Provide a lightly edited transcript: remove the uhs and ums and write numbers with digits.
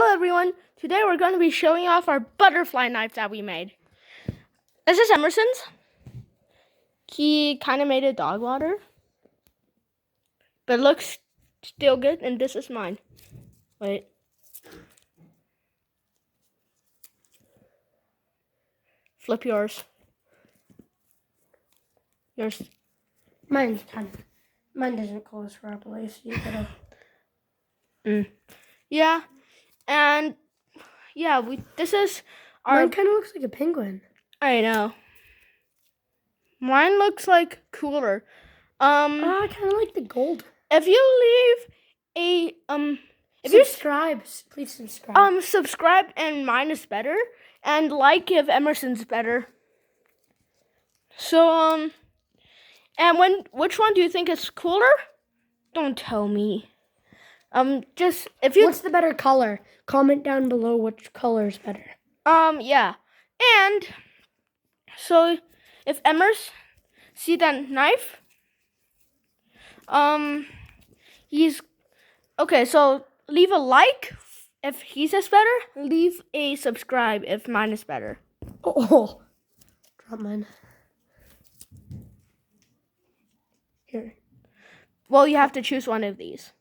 Hello everyone, today we're going to be showing off our butterfly knife that we made. This is Emerson's. He kind of made a dog water, but it looks still good, and this is mine. Wait. Flip yours. Yours. Mine doesn't close properly, so you gotta. Yeah, and yeah, this is our. Mine kind of looks like a penguin. I know. Mine looks like cooler. I kind of like the gold. If you leave a Subscribe, please subscribe. Subscribe and mine is better, and like if Emerson's better. So and which one do you think is cooler? Don't tell me. Just if you. What's the better color? Comment down below which color is better. Yeah, and so if Emerson see that knife, he's okay. So leave a like if he says better. Leave a subscribe if mine is better. Oh, drop mine. Here. Well, you have to choose one of these.